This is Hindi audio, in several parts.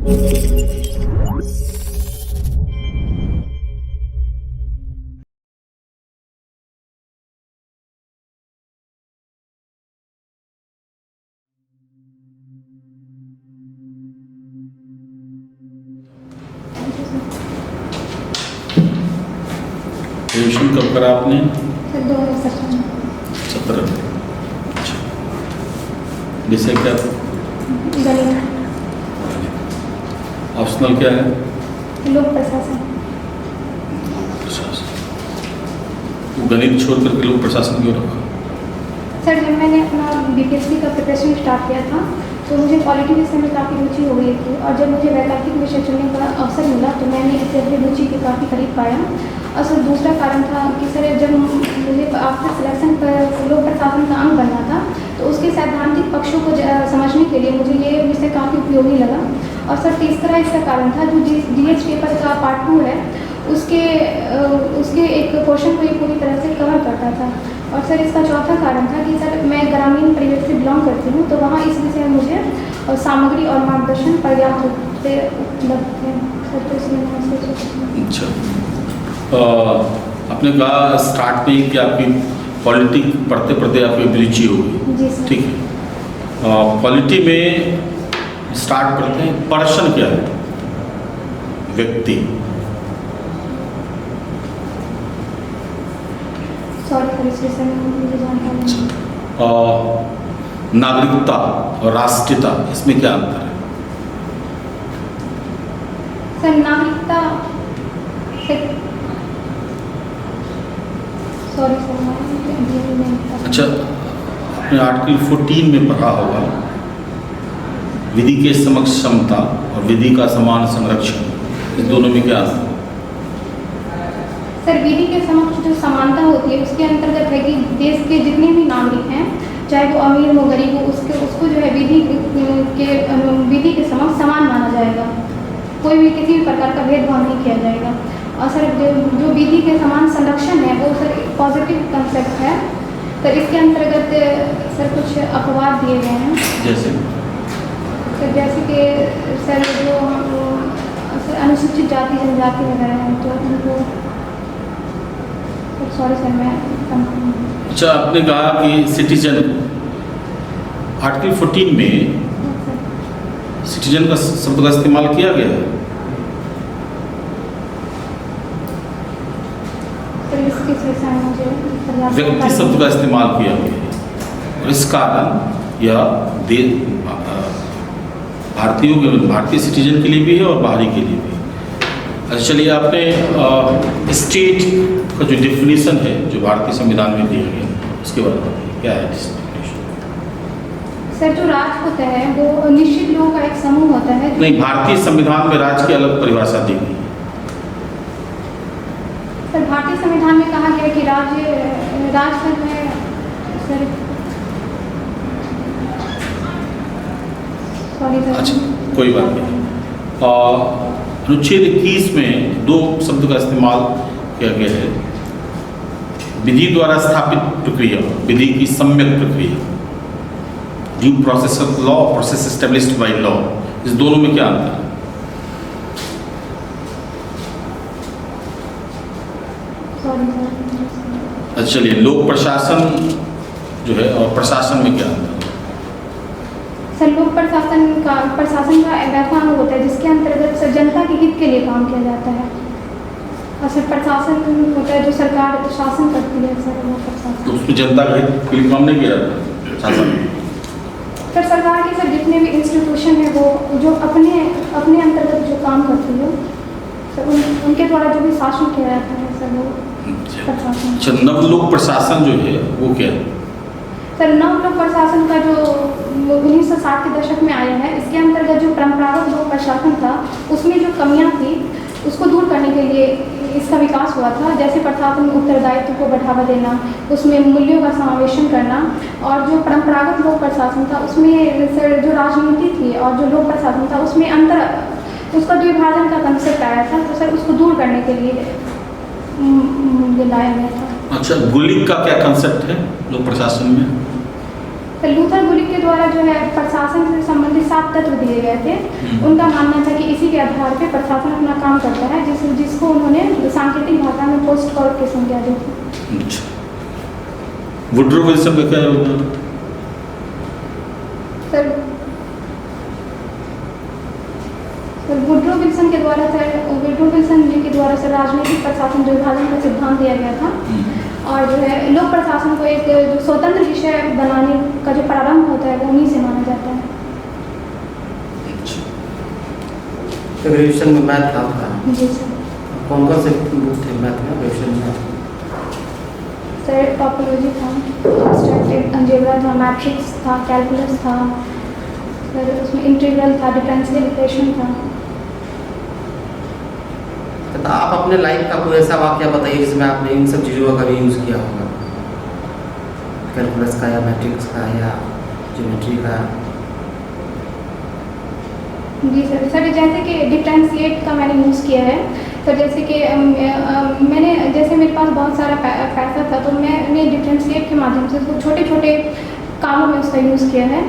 ग्रेजुएशन कब करा आपने? 2017। अच्छा, विषय क्या था? गणित। ऑप्शनल क्या है? लोक प्रशासन। प्रशासन। तो गणित छोड़ करके लोग प्रशासन क्यों रखा? सर, जब मैंने अपना बीपीएससी का प्रिपरेशन स्टार्ट किया था तो मुझे पॉलिटी विषय में काफ़ी रुचि हो गई थी, और जब मुझे वैकल्पिक विषय चुनने का अवसर मिला तो मैंने इसे अपनी रुचि के काफ़ी करीब पाया। और सर, दूसरा कारण था कि सर, जब मुझे आफ्टर सिलेक्शन पर लोक प्रशासन का अंग बनना था तो उसके सैद्धांतिक पक्षों को समझने के लिए मुझे ये विषय काफ़ी उपयोगी लगा। और सर, तीसरा इसका कारण था जो जीएच पेपर का पार्ट 2 है उसके एक क्वेश्चन को ये पूरी तरह से कवर करता था। और सर, इसका चौथा कारण था कि सर, मैं ग्रामीण परिवेश से बिलोंग करती हूँ तो वहाँ इस विषय में मुझे सामग्री और मार्गदर्शन पर्याप्त रूप से उपलब्ध थे। सर, तो इसलिए मैं इसे सोचती हूँ। अच्छा, आपने कहा स्टार्ट में कि आपकी पॉलिटिक पढ़ते पढ़ते आपकी रुचि हो गई। जी सर। ठीक है। पॉलिटी में स्टार्ट करते हैं, पर्सन क्या है? व्यक्ति। सॉरी सर, इस विषय में मुझे जानकारी नहीं। नागरिकता और राष्ट्रीयता, इसमें क्या अंतर है? सर, नागरिकता सॉरी सर, अच्छा, आपने आर्टिकल 14 में पढ़ा होगा, विधि के समक्ष समता और विधि का समान संरक्षण, इस दोनों में क्या अंतर है? सर, विधि के समक्ष जो समानता होती है उसके अंतर्गत है कि देश के जितने भी नागरिक हैं, चाहे वो अमीर हो गरीब हो, उसको जो है विधि के समक्ष समान माना जाएगा। कोई भी किसी भी प्रकार का भेदभाव नहीं किया जाएगा। और सर, जो विधि के समान संरक्षण है वो सर पॉजिटिव कंसेप्ट है। तो इसके अंतर्गत सर कुछ अपवाद दिए गए हैं। जैसे कि सर, जो सर अनुसूचित जाति जनजाति वगैरह हैं तो उनको, सॉरी सर, मैं अच्छा, आपने कहा कि सिटीजन, आर्टिकल 14 में सिटीजन का शब्द का इस्तेमाल किया गया है। व्यक्ति शब्द का इस्तेमाल किया गया है, और इस कारण यह भारतीय सिटीजन के लिए भी है और बाहरी के लिए भी। अच्छा, चलिए, आपने स्टेट का जो डेफिनेशन है जो भारतीय संविधान में दिया गया उसके बारे में बताइए, क्या है डेफिनेशन? सर, जो राज्य होता है वो निश्चित लोगों का एक समूह होता है। नहीं, भारतीय संविधान में राज्य की अलग परिभाषा दी गई है। सर, भारतीय संविधान में कहा गया कि राज्य में सर, सॉरी सर। अच्छा, कोई बात नहीं। अनुच्छेद 21 में दो शब्द का इस्तेमाल किया गया है, विधि द्वारा स्थापित प्रक्रिया, विधि की सम्यक प्रक्रिया, due process of law, process established by law, इस दोनों में क्या अंतर है? अच्छा, चलिए, लोक प्रशासन जो है और प्रशासन में क्या अंतर है? सर, लोक प्रशासन का वैसा अंग होता है जिसके अंतर्गत सर जनता के हित के लिए काम किया जाता है। और सर, प्रशासन होता है जो सरकार शासन करती है। सर, वो प्रशासन, तो उसमें जनता के हित के लिए काम नहीं किया जाता शासन? सर, सरकार के सर जितने भी इंस्टीट्यूशन है वो जो अपने अंतर्गत जो काम करती है सर, उनके द्वारा जो भी शासन किया जाता है सर, वो प्रशासन। अच्छा, नवलोक प्रशासन जो है वो क्या है? सर, नवलोक प्रशासन का जो 1960 के दशक में आया है, इसके अंतर्गत जो परंपरागत लोक प्रशासन था उसमें जो कमियां थी उसको दूर करने के लिए इसका विकास हुआ था। जैसे प्रशासन उत्तरदायित्व को बढ़ावा देना, उसमें मूल्यों का समावेशन करना, और जो परंपरागत लोक प्रशासन था उसमें सर जो राजनीति थी और जो लोक प्रशासन था उसमें उसका जो विभाजन का कंसेप्ट आया था, तो सर उसको दूर करने के लिए ये लाया गया था। अच्छा, गुलिक का क्या कंसेप्ट है लोक प्रशासन में? तो लूथर गुलिक के द्वारा जो है प्रशासन से संबंधित 7 तत्व दिए गए थे। उनका मानना था कि इसी के आधार पर प्रशासन अपना काम करता है, जिसको उन्होंने सांकेतिक भाषा में पोस्ट कॉर्ड की संज्ञा दी थी। अच्छा, वुडरो विल्सन का क्या योगदान? सर वुडरो विल्सन के द्वारा वुडरो विल्सन जी के द्वारा सर राजनीतिक प्रशासन जो विभाजन का सिद्धांत दिया गया था, और जो है लोक प्रशासन को एक जो स्वतंत्र विषय बनाने का जो प्रारंभ होता है वो उन्हीं से माना जाता है। तो ग्रेजुएशन में मैथ था आपका? जी सर। कौन कौन से बुक थे मैथ में ग्रेजुएशन में? सर टॉपोलॉजी था, एब्स्ट्रैक्ट अलजेब्रा था, मैट्रिक्स था, कैलकुलस था, सर उसमें इंटीग्रल था, डिफरेंशियल इक्वेशन था। तो आप अपने लाइफ का कोई ऐसा वाक्य बताइए जिसमें आपने इन सब चीज़ों का कभी यूज़ किया होगा, कैलकुलस का या मैट्रिक्स का या ज्योमेट्री का। जी सर। सर जैसे कि डिफरेंशिएट का मैंने यूज़ किया है। तो जैसे कि जैसे मेरे पास बहुत सारा पैसा था, तो मैंने डिफरेंशिएट के माध्यम से उसको छोटे छोटे कामों में उसका यूज़ किया है।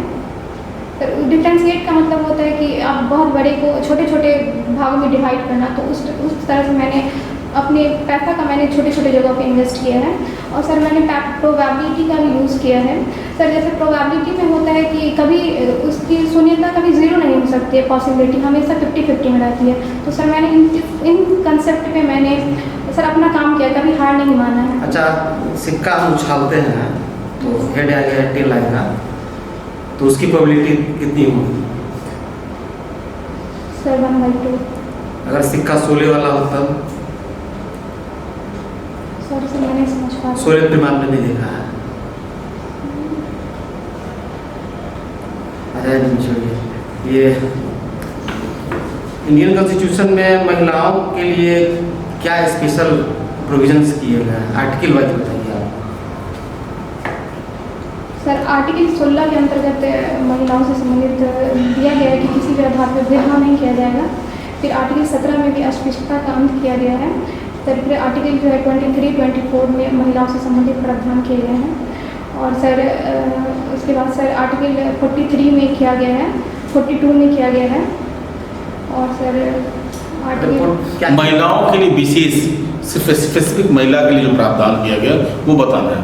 तो डिफरेंशिएट का मतलब होता है कि आप बहुत बड़े को छोटे छोटे भागों में डिवाइड करना। तो उस तरह से मैंने अपने पैसा का मैंने छोटे छोटे जगहों पे इन्वेस्ट किया है। और सर मैंने प्रोबेबिलिटी का भी यूज़ किया है। सर जैसे प्रोबेबिलिटी में होता है कि कभी उसकी शून्यता कभी ज़ीरो नहीं हो सकती है, पॉसिबिलिटी हमेशा 50-50 में रहती है। तो सर मैंने इन कंसेप्ट पे मैंने सर अपना काम किया, कभी हार नहीं माना है। अच्छा, सिक्का हम उछालते हैं तो हेड आएगा टेल आएगा, तो उसकी प्रोबेबिलिटी कितनी होगी? सर 1/2। अगर सिक्का 16 वाला हो तब? सर मैंने समझ पा 16 प्रीम आपने नहीं देखा है? अरे नहीं, छोड़िए। ये इंडियन कॉन्स्टिट्यूशन में महिलाओं के लिए क्या स्पेशल प्रोविजंस किए गए हैं? आर्टिकल वाइज बताइए आप। सर आर्टिकल 16 के अंतर्गत महिलाओं से संबंधित दिया गया है कि किसी भी आधार पर भेदभाव नहीं किया जाएगा। फिर आर्टिकल 17 में भी अस्पृश्यता का अंत किया गया है। सर फिर आर्टिकल जो है 23-24 में महिलाओं से संबंधित प्रावधान किए गए हैं। और सर उसके बाद सर आर्टिकल 43 में किया गया है, 42 में किया गया है। और सर आर्टिकल महिलाओं के लिए विशेष सिर्फ स्पेसिफिक महिला के लिए जो प्रावधान किया गया वो बताना है।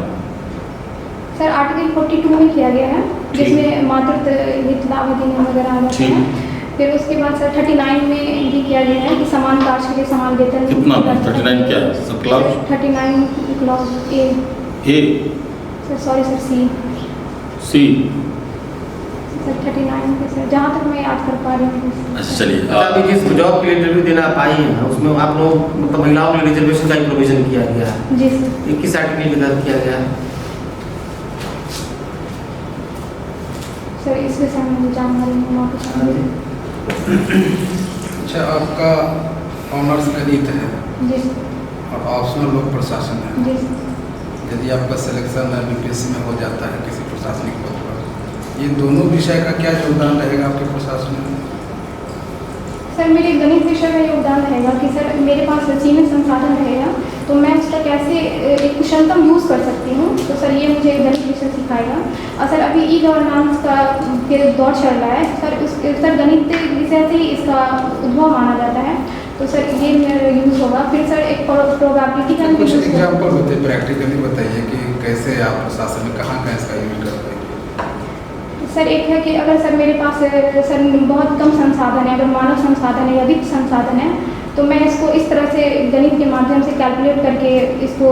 सर आर्टिकल 42 में किया गया है, जिसमें मातृत्व हित लाभ अधिनियम वगैरह आ जाते हैं। फिर उसके बाद सर 39 में भी किया गया है कि समान कार्य के लिए समान वेतन। कितना 39 क्या है? Sub class 39 clause A sir, sorry sir C sir 39 पे सर, जहाँ तक मैं याद कर पा रही हूँ। अच्छा चलिए, अभी जिस जॉब के लिए इंटरव्यू देना आप आई है ना, उसमें आप लोग मतलब महिलाओं के लिए रिजर्वेशन का प्रोविजन किया गया है। जी सर। ये किस आर्टिकल के तहत किया गया है? सर इस विषय में मुझे जानकारी नहीं, वापस अच्छा, आपका ऑनर्स गणित है जी सर। और ऑप्शनल लोक प्रशासन है। जी सर। यदि आपका सिलेक्शन बीपीएससी में हो जाता है किसी प्रशासनिक पद पर, ये दोनों विषय का क्या योगदान रहेगा आपके प्रशासन में? सर मेरे गणित विषय में योगदान रहेगा कि सर मेरे पास सीमित संसाधन रहेगा, तो मैं उसका कैसे एक कुशलतम यूज़ कर सकती हूँ। तो सर ये मुझे गणित विषय सिखाएगा। और सर अभी ई गवर्नेंस का दौर चल रहा है सर गणित विषय से ही इसका उद्भव माना जाता है। तो सर ये मेरा यूज़ होगा। फिर सर एक प्रोबेबिलिटी का कुछ एग्जाम्पल बताइए, प्रैक्टिकली बताइए कि कैसे आप प्रशासन में कहाँ इसका यूज कर पाएंगे। सर एक है कि अगर सर मेरे पास सर बहुत कम संसाधन है, अगर मानव संसाधन है या वित्त संसाधन है, तो मैं इसको इस तरह से गणित के माध्यम से कैलकुलेट करके इसको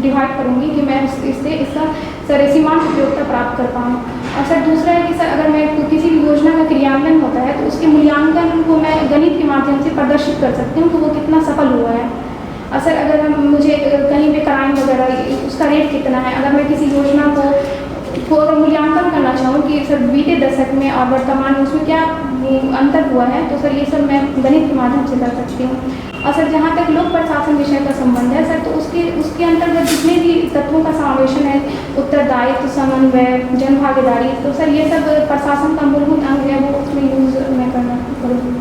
डिवाइड करूँगी कि मैं इससे इसका सर सीमांत उपयोगिता प्राप्त कर पाऊँ। और सर दूसरा है कि सर अगर मैं किसी भी योजना का क्रियान्वयन होता है तो उसके मूल्यांकन को मैं गणित के माध्यम से प्रदर्शित कर सकती हूँ कि वो कितना सफल हुआ है। और सर अगर मुझे कहीं पे क्राइम वगैरह उसका रेट कितना है, अगर मैं किसी योजना को अगर मूल्यांकन करना चाहूँ कि सर बीते दशक में और वर्तमान में उसमें क्या अंतर हुआ है, तो सर ये सब मैं गणित के माध्यम से कर सकती हूँ। और सर जहाँ तक लोक प्रशासन विषय का संबंध है सर, तो उसके अंतर्गत जितने भी तत्वों का समावेशन है, उत्तरदायित्व, समन्वय, जन भागीदारी, तो सर ये सब प्रशासन का मूलभूत अंग है, वो उसमें यूज मैं करना करूँगी।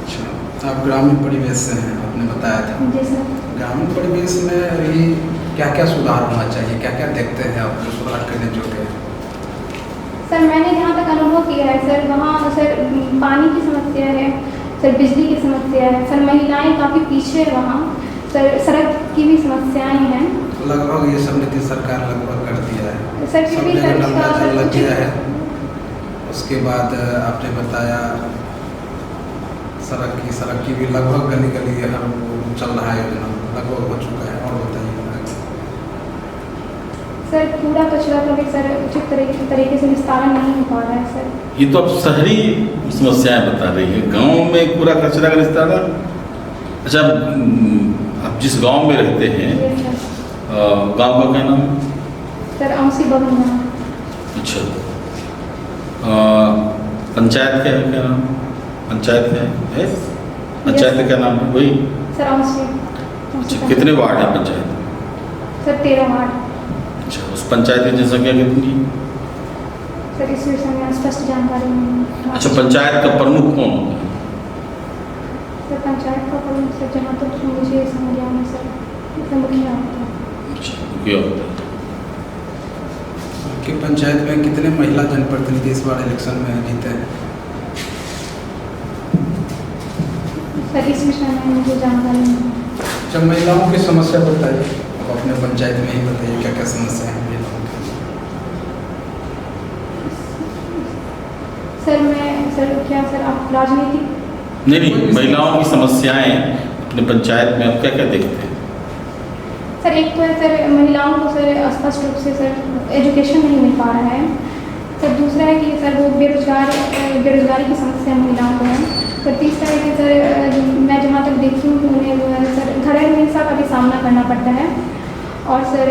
अच्छा, आप ग्रामीण परिवेश से हैं, आपने बताया था। जी सर। ग्रामीण परिवेश में भी क्या क्या सुधार होना चाहिए, क्या क्या देखते हैं आप जो सुधार करने जोगे? सर मैंने जहाँ तक अनुभव किया है सर, वहाँ सर पानी की समस्या है, सर बिजली की समस्या है, सर महिलाएं काफ़ी पीछे है वहाँ, सर सड़क की भी समस्याएं हैं। लगभग ये सब नीतीश सरकार लगभग कर दिया है, सर फिर सब भी जगह सर नल का इसका जल लग उचित- गया है। उसके बाद आपने बताया सड़क की भी लगभग गली गली हर वो चल रहा है, योजना लगभग हो चुका है। और बताइए। सर कूड़ा कचरा का भी सर उचित तरीके से निस्तारण नहीं हो पा रहा है सर। ये तो आप शहरी समस्याएं बता रही है, गांव में कूड़ा कचरा का निस्तारण। अच्छा, आप जिस गांव में रहते हैं, ये सर गांव का क्या नाम है? सर औसी बगुना। अच्छा, पंचायत क्या है, क्या नाम? पंचायत क्या है? पंचायत का क्या नाम है? वही। सर औसी। अच्छा, कितने वार्ड है पंचायत? Sir 13 ward. अच्छा, उस पंचायत की जनसंख्या कितनी? सर इस विषय में स्पष्ट जानकारी नहीं है। अच्छा, पंचायत का प्रमुख कौन होता है? सर पंचायत का प्रमुख सर जहाँ तक मुझे समझ आया है सर मुखिया होता है। अच्छा, मुखिया होता है। आपकी पंचायत में कितने महिला जनप्रतिनिधि इस बार इलेक्शन में जीते हैं? सर इस विषय में मुझे जानकारी नहीं है। जब महिलाओं की समस्या बताइए, आप अपने पंचायत में ही बताइए क्या क्या समस्या है महिलाओं की। सर मैं सर क्या सर आप राजनीतिक नहीं, महिलाओं की समस्याएं अपने पंचायत में आप क्या क्या देखते हैं? सर एक तो है सर महिलाओं को सर स्पष्ट रूप से सर एजुकेशन नहीं मिल पा रहा है। सर दूसरा है कि सर वो बेरोजगारी की समस्या महिलाओं को है। सर तीसरा है कि सर मैं जहाँ तक देखती हूँ कि उन्हें सर घरेलू हिंसा का भी सामना करना पड़ता है। और सर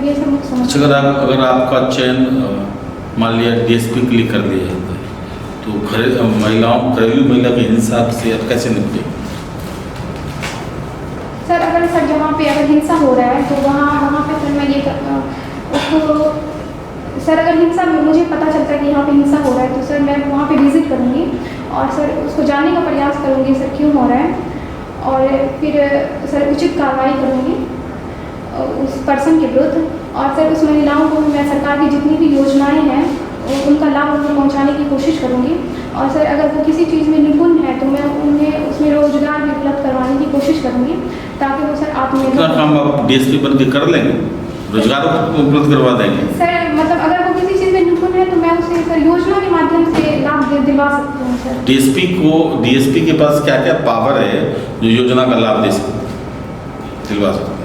ये सब मुख्य समस्या। अगर आपका चयन मान लिया डीएसपी के लिए कर दिया जाता है, तो घरेलू महिला की हिंसा से आप कैसे निपटेंगे? सर सर जहाँ पे अगर हिंसा हो रहा है तो वहाँ पे सर मैं ये उसको सर अगर हिंसा मुझे पता चलता है कि यहाँ पे हिंसा हो रहा है तो सर मैं वहाँ पे विजिट करूँगी और सर उसको जानने का प्रयास करूँगी सर क्यों हो रहा है, और फिर सर उचित कार्रवाई करूँगी उस पर्सन के विरुद्ध। और सर उस महिलाओं को मैं सरकार की जितनी भी योजनाएं हैं उनका लाभ उन्हें पहुंचाने की कोशिश करूंगी। और सर अगर वो किसी चीज़ में निपुण है तो मैं उन्हें उसमें रोजगार भी उपलब्ध करवाने की कोशिश करूंगी ताकि वो सर इतना आत्मनिर्भर। काम आप डीएसपी बन के कर लेंगे, रोजगार उपलब्ध करवा देंगे? सर मतलब अगर वो किसी चीज़ में निपुण है तो मैं उसे सर योजना के माध्यम से लाभ दिलवा सकती हूँ सर। डीएसपी के पास क्या क्या पावर है जो योजना का लाभ दे सकते, दिलवा सकते हैं?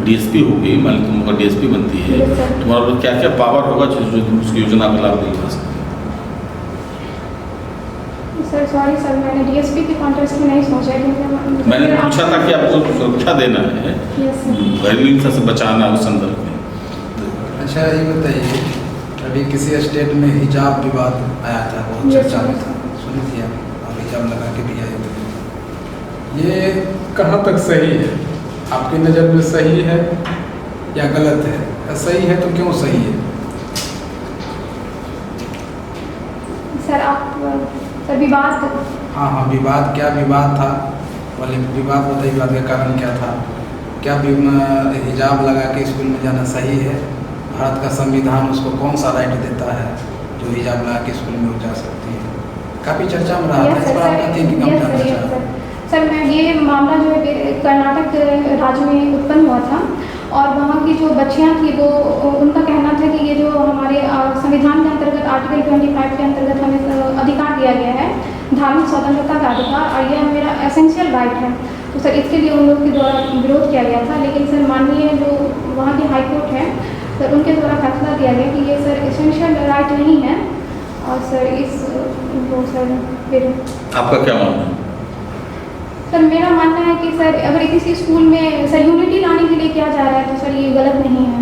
डीएसपी होगी, मान लो तुम अगर डीएसपी बनती है तुम्हारे पास क्या क्या पावर होगा जो तुम उस योजना का लाभ दिलवा सकते हैं? सर सॉरी सर मैंने डीएसपी के कॉन्टेक्स्ट में नहीं सोचा है क्योंकि मैंने पूछा था कि आपको सुरक्षा देना है, यस सर। घरेलू हिंसा से बचाना है उस संदर्भ में। अच्छा ये बताइए, अभी किसी स्टेट में हिजाब विवाद आया था, बहुत Yes, चर्चा में yes. था, सुनी थी आप हिजाब लगा के भी आए थे। ये कहाँ तक सही है? आपकी नज़र में सही है या गलत है? सही है तो क्यों सही है? सर आप सर विवाद हाँ, विवाद क्या विवाद था? पहले विवाद बताइए, विवाद का कारण क्या था? क्या हिजाब लगा के स्कूल में जाना सही है? भारत का संविधान उसको कौन सा राइट देता है जो हिजाब लगा के स्कूल में वो जा सकती है? काफ़ी चर्चा में रहा था, इस पर आप कहते हैं कि कम जाना चाहिए। सर मैं ये मामला जो है कर्नाटक राज्य में उत्पन्न हुआ था और वहाँ की जो बच्चियाँ थी वो उनका कहना था कि ये जो हमारे संविधान के अंतर्गत आर्टिकल 25 के अंतर्गत हमें अधिकार दिया गया है, धार्मिक स्वतंत्रता का अधिकार, और यह मेरा एसेंशियल राइट है। तो सर इसके लिए उन लोग के द्वारा विरोध किया गया था, लेकिन सर माननीय जो वहाँ की हाईकोर्ट है सर उनके द्वारा फैसला दिया गया कि ये सर एसेंशियल राइट नहीं है। और सर इस वो सर फिर आपका क्या मानना है? सर मेरा मानना है कि सर अगर किसी स्कूल में सर यूनिटी लाने के लिए किया जा रहा है तो सर ये गलत नहीं है।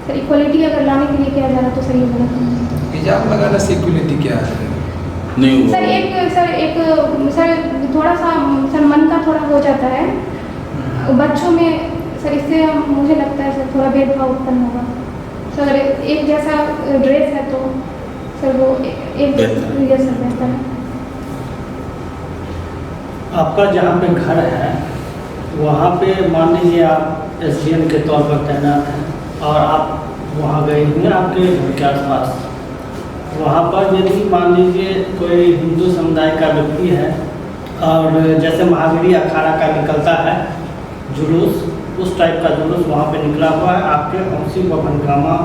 सर इक्वलिटी अगर लाने के लिए किया जा रहा है तो सर ये गलत नहीं है। हिजाब लगाने से इक्वलिटी क्या है? नहीं सर सर थोड़ा सा सर मन का थोड़ा हो जाता है बच्चों में सर, इससे मुझे लगता है सर थोड़ा भेदभाव उत्पन्न होगा। सर अगर एक जैसा ड्रेस है तो सर वो एक बेहतर। ये सर बेहतर है। आपका जहाँ पे घर है वहाँ पे मान लीजिए आप एसडीएम के तौर पर तैनात हैं और आप वहाँ गए हुए हैं आपके घर के आसपास, वहाँ पर यदि मान लीजिए कोई हिंदू समुदाय का व्यक्ति है और जैसे महावीरी अखाड़ा का निकलता है जुलूस, उस टाइप का जुलूस वहाँ पे निकला हुआ है आपके हंसी व बनगामा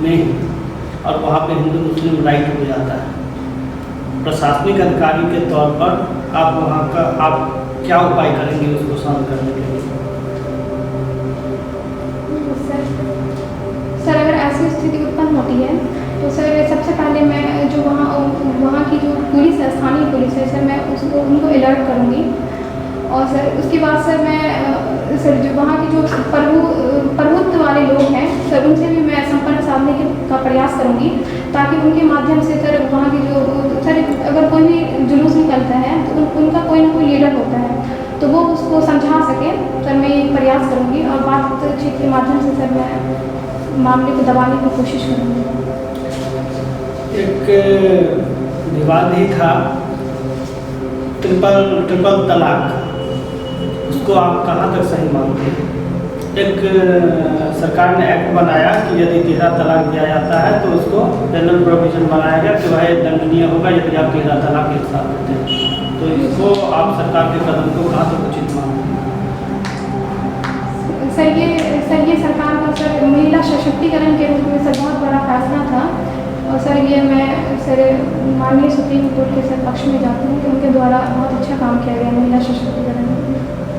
में ही, और वहाँ पे हिंदू मुस्लिम राइट हो जाता है, प्रशासनिक अधिकारी के तौर पर आप वहाँ का आप क्या उपाय करेंगे उसको शांत करने के लिए? सर अगर ऐसी स्थिति उत्पन्न होती है तो सर सबसे पहले मैं जो वहाँ की जो पुलिस है, स्थानीय पुलिस है सर, मैं उनको अलर्ट करूँगी। और सर उसके बाद सर मैं सर जो वहाँ के जो प्रभुत्व वाले लोग हैं सर, उनसे भी मैं संपर्क साधने का प्रयास करूँगी, ताकि उनके माध्यम से सर वहाँ की जो सर अगर कोई भी जुलूस निकलता है तो उनका कोई ना कोई लीडर होता है, तो वो उसको समझा सके सर, मैं ये प्रयास करूँगी। और बातचीत के माध्यम से सर मैं मामले को दबाने की कोशिश करूँगी। एक विवाद ही था ट्रिपल तलाक, उसको आप कहाँ तक सही मानते हैं? एक सरकार ने एक्ट बनाया कि यदि 13 तलाक दिया जाता है तो उसको पेनल प्रोविजन बनाया गया कि वह दंडनीय होगा यदि आप 13 तलाक एक साथ देते हैं, तो इसको आप सरकार के कदम को कहाँ तक उचित मानते हैं? सर ये सरकार का सर महिला सशक्तिकरण के रूप में सर बहुत बड़ा फैसला था, और सर ये मैं सर माननीय सुप्रीम कोर्ट के सर पक्ष में जाती हूँ कि उनके द्वारा बहुत अच्छा काम किया गया महिला सशक्तिकरण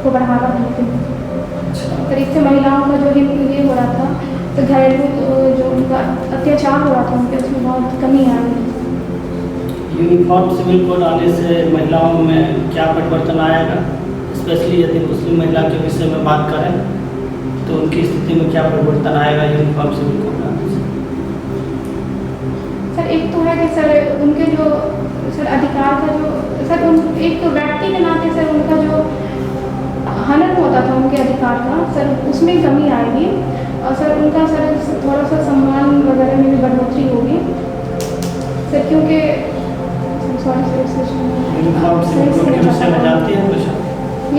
को बढ़ावा देने के लिए। सर इससे महिलाओं का जो ये हो रहा था तो घरेलू जो उनका अत्याचार हो रहा था उनके, उसमें बहुत कमी आ गई। यूनिफॉर्म सिविल कोड आने से महिलाओं में क्या परिवर्तन आएगा? स्पेशली यदि मुस्लिम महिला के विषय में बात करें तो उनकी स्थिति में क्या परिवर्तन आएगा यूनिफॉर्म सिविल कोड आने से? सर एक तो है कि सर उनके जो सर अधिकार का जो सर एक तो व्यक्ति के नाते सर उनका जो हनन होता था उनके अधिकार का सर, उसमें कमी आएगी, और सर उनका सर थोड़ा सा सम्मान वगैरह में भी बढ़ोतरी होगी सर, क्योंकि यूनिफॉर्म सिविल कोड के विषय में जानती हैं कुछ?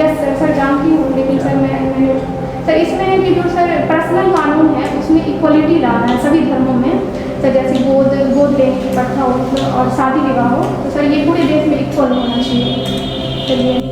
यस सर जानती हूँ, लेकिन सर मैंने सर इसमें है कि जो सर पर्सनल कानून है उसमें इक्वलिटी लाना है सभी धर्मों में सर, जैसे गोद लेने की प्रथा हो और शादी विवाह हो, तो सर ये पूरे देश में इक्वल होना चाहिए। चलिए।